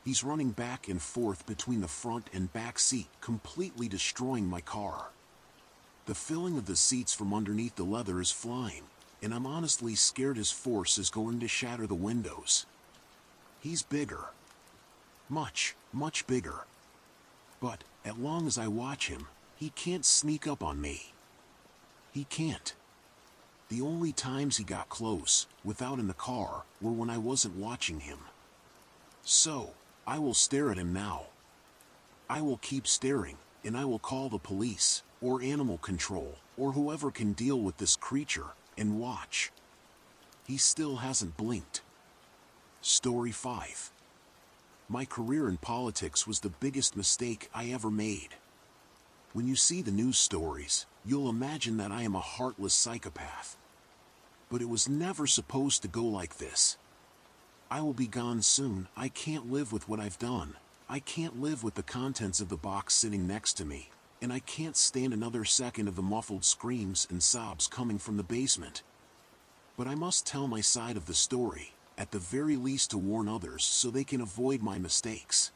He's running back and forth between the front and back seat, completely destroying my car. The filling of the seats from underneath the leather is flying, and I'm honestly scared his force is going to shatter the windows. He's bigger. Much, much bigger. But, as long as I watch him, he can't sneak up on me. He can't. The only times he got close, without in the car, were when I wasn't watching him. So, I will stare at him now. I will keep staring, and I will call the police, or animal control, or whoever can deal with this creature, and watch. He still hasn't blinked. Story 5. My career in politics was the biggest mistake I ever made. When you see the news stories, you'll imagine that I am a heartless psychopath. But it was never supposed to go like this. I will be gone soon. I can't live with what I've done. I can't live with the contents of the box sitting next to me, and I can't stand another second of the muffled screams and sobs coming from the basement. But I must tell my side of the story, at the very least to warn others so they can avoid my mistakes.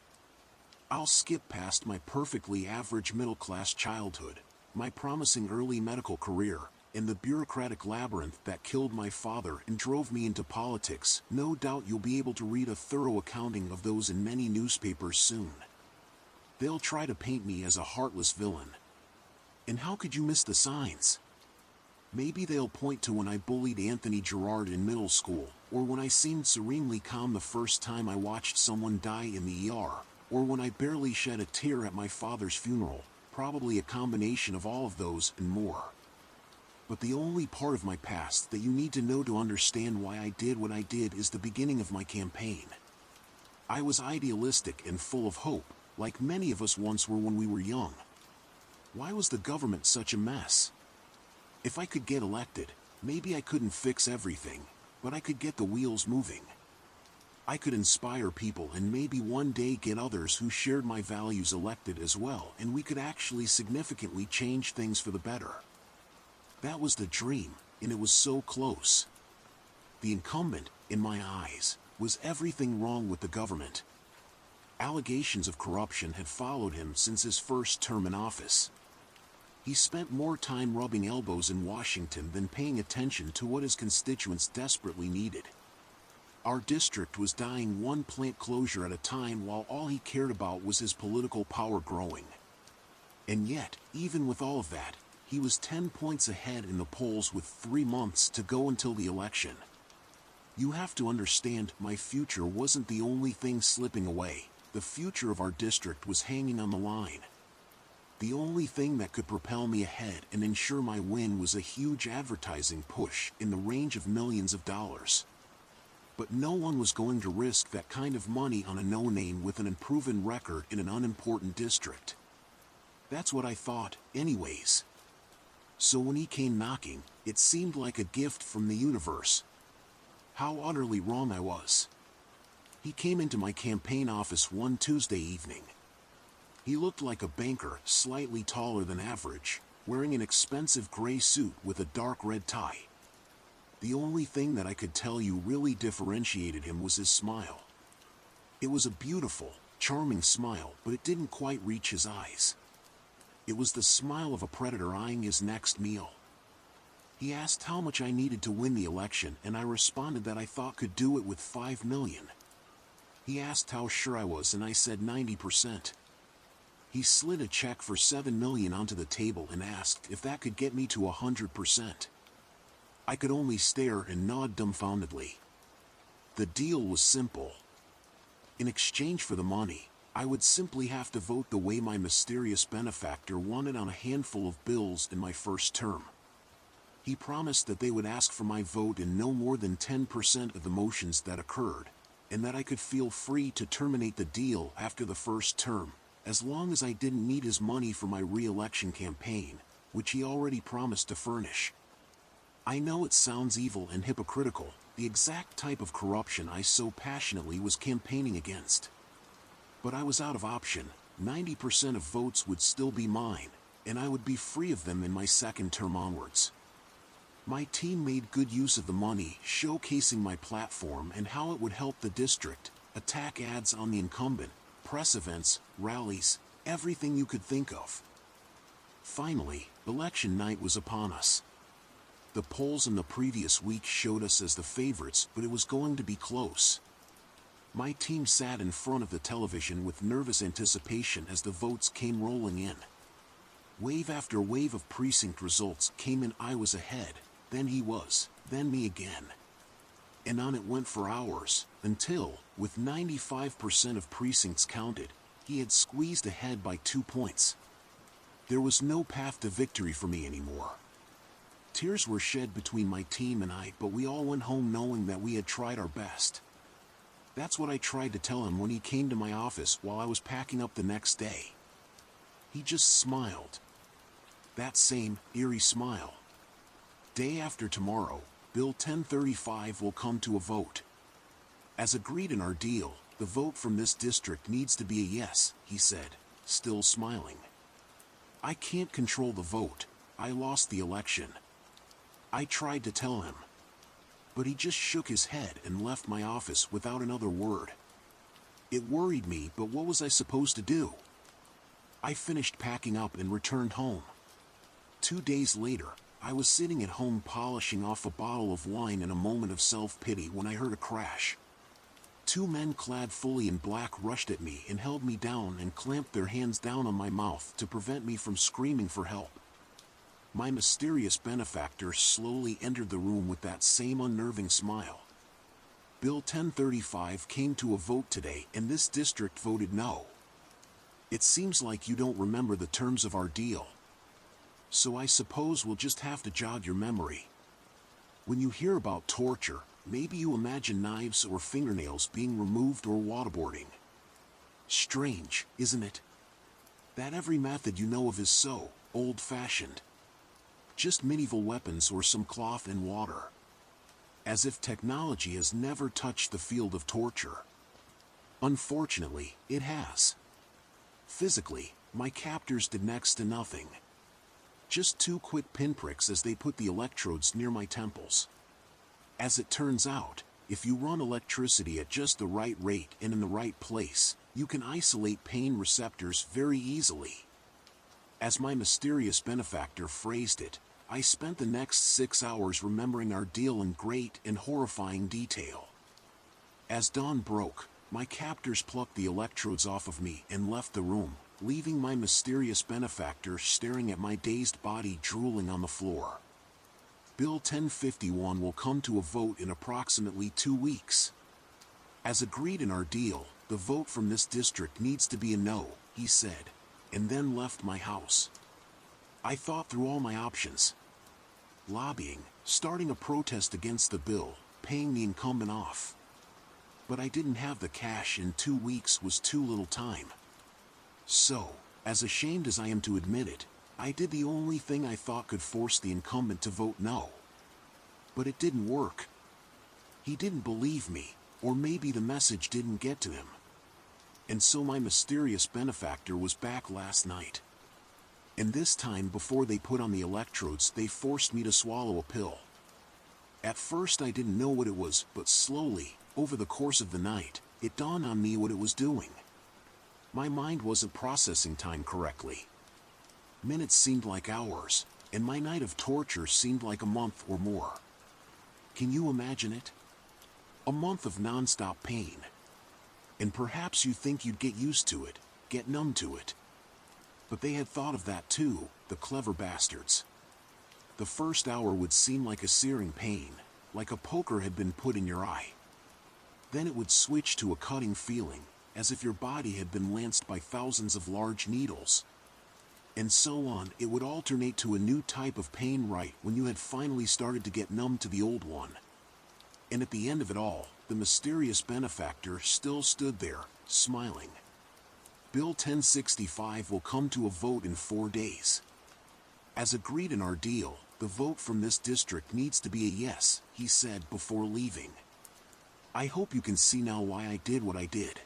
I'll skip past my perfectly average middle-class childhood, my promising early medical career, and the bureaucratic labyrinth that killed my father and drove me into politics. No doubt you'll be able to read a thorough accounting of those in many newspapers soon. They'll try to paint me as a heartless villain. And how could you miss the signs? Maybe they'll point to when I bullied Anthony Gerard in middle school, or when I seemed serenely calm the first time I watched someone die in the ER, or when I barely shed a tear at my father's funeral, probably a combination of all of those and more. But the only part of my past that you need to know to understand why I did what I did is the beginning of my campaign. I was idealistic and full of hope, like many of us once were when we were young. Why was the government such a mess? If I could get elected, maybe I couldn't fix everything, but I could get the wheels moving. I could inspire people and maybe one day get others who shared my values elected as well, and we could actually significantly change things for the better. That was the dream, and it was so close. The incumbent, in my eyes, was everything wrong with the government. Allegations of corruption had followed him since his first term in office. He spent more time rubbing elbows in Washington than paying attention to what his constituents desperately needed. Our district was dying one plant closure at a time while all he cared about was his political power growing. And yet, even with all of that, he was 10 points ahead in the polls with 3 months to go until the election. You have to understand, my future wasn't the only thing slipping away. The future of our district was hanging on the line. The only thing that could propel me ahead and ensure my win was a huge advertising push in the range of millions of dollars. But no one was going to risk that kind of money on a no-name with an unproven record in an unimportant district. That's what I thought, anyways. So when he came knocking, it seemed like a gift from the universe. How utterly wrong I was. He came into my campaign office one Tuesday evening. He looked like a banker, slightly taller than average, wearing an expensive gray suit with a dark red tie. The only thing that I could tell you really differentiated him was his smile. It was a beautiful, charming smile, but it didn't quite reach his eyes. It was the smile of a predator eyeing his next meal. He asked how much I needed to win the election, and I responded that I thought could do it with $5 million. He asked how sure I was, and I said 90%. He slid a check for $7 million onto the table and asked if that could get me to 100%. I could only stare and nod dumbfoundedly. The deal was simple. In exchange for the money, I would simply have to vote the way my mysterious benefactor wanted on a handful of bills in my first term. He promised that they would ask for my vote in no more than 10% of the motions that occurred, and that I could feel free to terminate the deal after the first term, as long as I didn't need his money for my re-election campaign, which he already promised to furnish. I know it sounds evil and hypocritical, the exact type of corruption I so passionately was campaigning against. But I was out of option. 90% of votes would still be mine, and I would be free of them in my second term onwards. My team made good use of the money, showcasing my platform and how it would help the district, attack ads on the incumbent, press events, rallies, everything you could think of. Finally, election night was upon us. The polls in the previous week showed us as the favorites, but it was going to be close. My team sat in front of the television with nervous anticipation as the votes came rolling in. Wave after wave of precinct results came in. I was ahead, then he was, then me again. And on it went for hours, until, with 95% of precincts counted, he had squeezed ahead by 2 points. There was no path to victory for me anymore. Tears were shed between my team and I, but we all went home knowing that we had tried our best. That's what I tried to tell him when he came to my office while I was packing up the next day. He just smiled. That same, eerie smile. Day after tomorrow, Bill 1035 will come to a vote. As agreed in our deal, the vote from this district needs to be a yes, he said, still smiling. I can't control the vote. I lost the election. I tried to tell him. But he just shook his head and left my office without another word. It worried me, but what was I supposed to do? I finished packing up and returned home. 2 days later, I was sitting at home polishing off a bottle of wine in a moment of self-pity when I heard a crash. 2 men clad fully in black rushed at me and held me down and clamped their hands down on my mouth to prevent me from screaming for help. My mysterious benefactor slowly entered the room with that same unnerving smile. Bill 1035 came to a vote today, and this district voted no. It seems like you don't remember the terms of our deal. So I suppose we'll just have to jog your memory. When you hear about torture, maybe you imagine knives or fingernails being removed or waterboarding. Strange, isn't it? That every method you know of is so old-fashioned. Just medieval weapons or some cloth and water. As if technology has never touched the field of torture. Unfortunately, it has. Physically, my captors did next to nothing. Just 2 quick pinpricks as they put the electrodes near my temples. As it turns out, if you run electricity at just the right rate and in the right place, you can isolate pain receptors very easily. As my mysterious benefactor phrased it, I spent the next 6 hours remembering our deal in great and horrifying detail. As dawn broke, my captors plucked the electrodes off of me and left the room, leaving my mysterious benefactor staring at my dazed body drooling on the floor. Bill 1051 will come to a vote in approximately 2 weeks. As agreed in our deal, the vote from this district needs to be a no, he said, and then left my house. I thought through all my options. Lobbying, starting a protest against the bill, paying the incumbent off. But I didn't have the cash, and 2 weeks was too little time. So, as ashamed as I am to admit it, I did the only thing I thought could force the incumbent to vote no. But it didn't work. He didn't believe me, or maybe the message didn't get to him. And so my mysterious benefactor was back last night. And this time, before they put on the electrodes, they forced me to swallow a pill. At first I didn't know what it was, but slowly, over the course of the night, it dawned on me what it was doing. My mind wasn't processing time correctly. Minutes seemed like hours, and my night of torture seemed like a month or more. Can you imagine it? A month of non-stop pain. And perhaps you think you'd get used to it, get numb to it. But they had thought of that too, the clever bastards. The first hour would seem like a searing pain, like a poker had been put in your eye. Then it would switch to a cutting feeling, as if your body had been lanced by thousands of large needles. And so on, it would alternate to a new type of pain right when you had finally started to get numb to the old one. And at the end of it all, the mysterious benefactor still stood there, smiling. Bill 1065 will come to a vote in 4 days. As agreed in our deal, the vote from this district needs to be a yes, he said before leaving. I hope you can see now why I did what I did.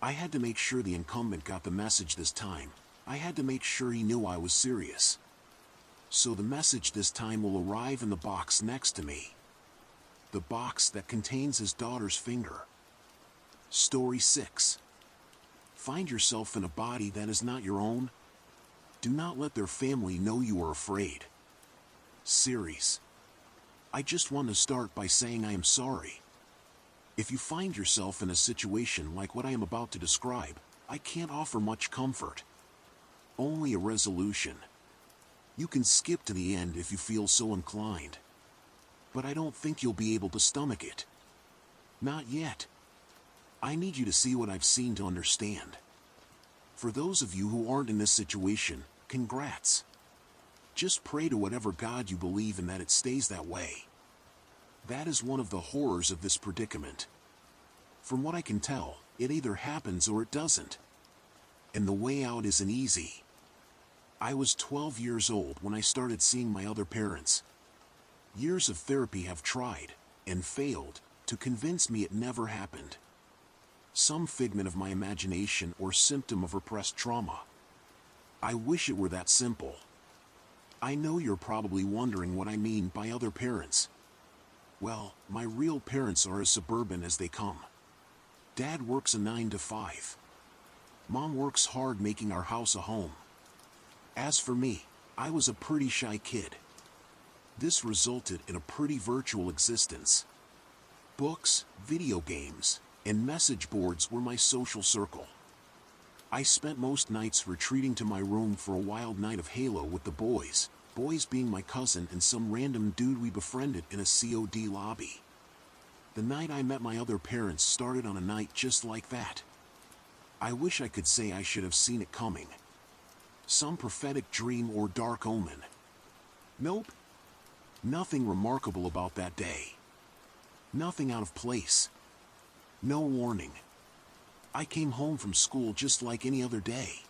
I had to make sure the incumbent got the message this time. I had to make sure he knew I was serious. So the message this time will arrive in the box next to me. The box that contains his daughter's finger. Story 6. Find yourself in a body that is not your own? Do not let their family know you are afraid. Series. I just want to start by saying I am sorry. If you find yourself in a situation like what I am about to describe, I can't offer much comfort. Only a resolution. You can skip to the end if you feel so inclined. But I don't think you'll be able to stomach it. Not yet. I need you to see what I've seen to understand. For those of you who aren't in this situation, congrats. Just pray to whatever God you believe in that it stays that way. That is one of the horrors of this predicament. From what I can tell, it either happens or it doesn't. And the way out isn't easy. I was 12 years old when I started seeing my other parents. Years of therapy have tried, and failed, to convince me it never happened. Some figment of my imagination or symptom of repressed trauma. I wish it were that simple. I know you're probably wondering what I mean by other parents. Well, my real parents are as suburban as they come. Dad works a 9 to 5. Mom works hard making our house a home. As for me, I was a pretty shy kid. This resulted in a pretty virtual existence. Books, video games, and message boards were my social circle. I spent most nights retreating to my room for a wild night of Halo with the boys being my cousin and some random dude we befriended in a COD lobby. The night I met my other parents started on a night just like that. I wish I could say I should have seen it coming. Some prophetic dream or dark omen. Nope. Nothing remarkable about that day. Nothing out of place. No warning. I came home from school just like any other day.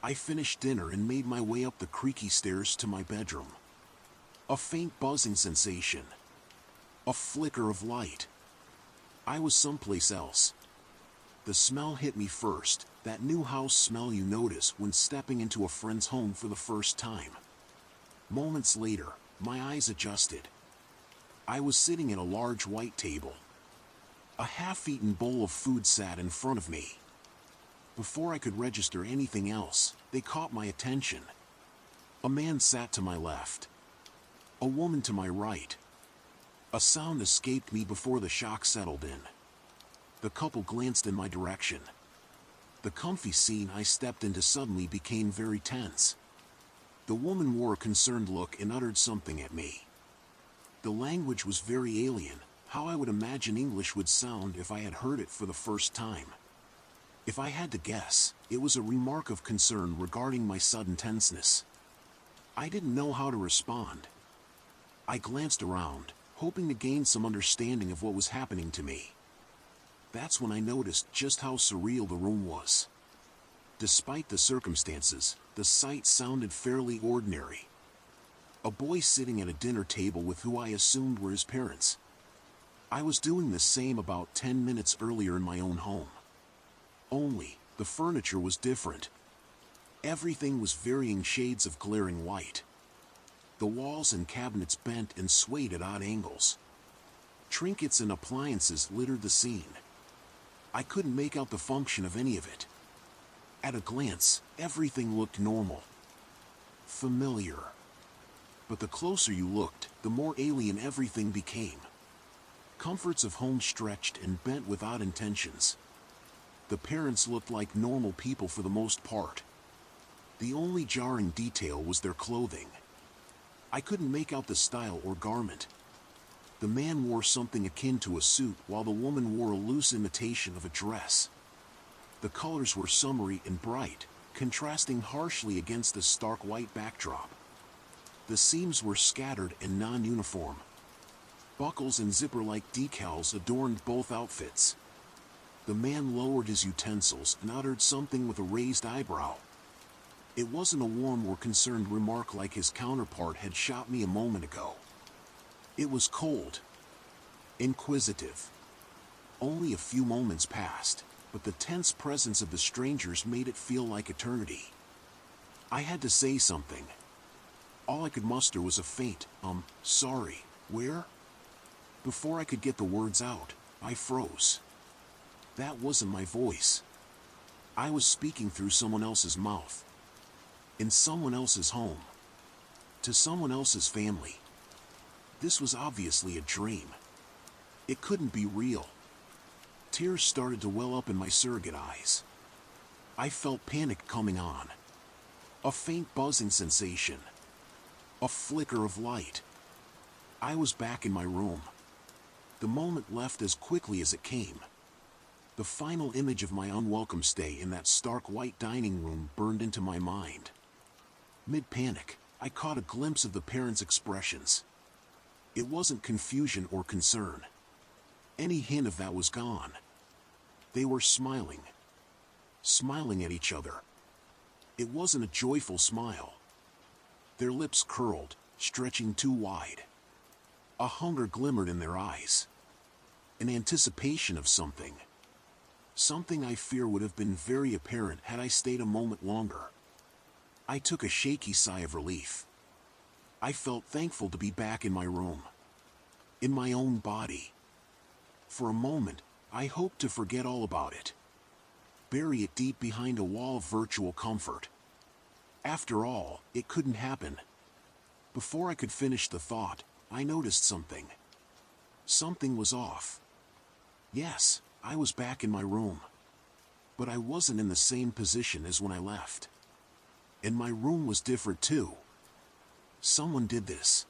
I finished dinner and made my way up the creaky stairs to my bedroom. A faint buzzing sensation. A flicker of light. I was someplace else. The smell hit me first, that new house smell you notice when stepping into a friend's home for the first time. Moments later, my eyes adjusted. I was sitting at a large white table. A half-eaten bowl of food sat in front of me. Before I could register anything else, they caught my attention. A man sat to my left. A woman to my right. A sound escaped me before the shock settled in. The couple glanced in my direction. The comfy scene I stepped into suddenly became very tense. The woman wore a concerned look and uttered something at me. The language was very alien, how I would imagine English would sound if I had heard it for the first time. If I had to guess, it was a remark of concern regarding my sudden tenseness. I didn't know how to respond. I glanced around, hoping to gain some understanding of what was happening to me. That's when I noticed just how surreal the room was. Despite the circumstances, the sight sounded fairly ordinary. A boy sitting at a dinner table with who I assumed were his parents. I was doing the same about 10 minutes earlier in my own home. Only, the furniture was different. Everything was varying shades of glaring white. The walls and cabinets bent and swayed at odd angles. Trinkets and appliances littered the scene. I couldn't make out the function of any of it. At a glance, everything looked normal. Familiar. But the closer you looked, the more alien everything became. Comforts of home stretched and bent with odd intentions. The parents looked like normal people for the most part. The only jarring detail was their clothing. I couldn't make out the style or garment. The man wore something akin to a suit while the woman wore a loose imitation of a dress. The colors were summery and bright, contrasting harshly against the stark white backdrop. The seams were scattered and non-uniform. Buckles and zipper-like decals adorned both outfits. The man lowered his utensils and uttered something with a raised eyebrow. It wasn't a warm or concerned remark like his counterpart had shot me a moment ago. It was cold. Inquisitive. Only a few moments passed, but the tense presence of the strangers made it feel like eternity. I had to say something. All I could muster was a faint, sorry, where? Before I could get the words out, I froze. That wasn't my voice. I was speaking through someone else's mouth. In someone else's home. To someone else's family. This was obviously a dream. It couldn't be real. Tears started to well up in my surrogate eyes. I felt panic coming on. A faint buzzing sensation. A flicker of light. I was back in my room. The moment left as quickly as it came. The final image of my unwelcome stay in that stark white dining room burned into my mind. Mid-panic, I caught a glimpse of the parents' expressions. It wasn't confusion or concern. Any hint of that was gone. They were smiling. Smiling at each other. It wasn't a joyful smile. Their lips curled, stretching too wide. A hunger glimmered in their eyes. An anticipation of something. Something I fear would have been very apparent had I stayed a moment longer. I took a shaky sigh of relief. I felt thankful to be back in my room. In my own body. For a moment, I hoped to forget all about it. Bury it deep behind a wall of virtual comfort. After all, it couldn't happen. Before I could finish the thought, I noticed something. Something was off. Yes, I was back in my room. But I wasn't in the same position as when I left. And my room was different too. Someone did this.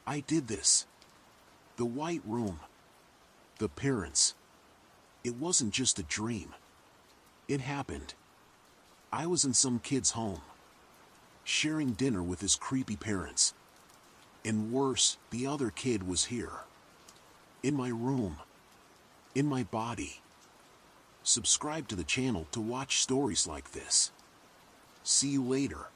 I did this. The white room. The parents. It wasn't just a dream. It happened. I was in some kid's home, sharing dinner with his creepy parents. And worse, the other kid was here. In my room. In my body. Subscribe to the channel to watch stories like this. See you later.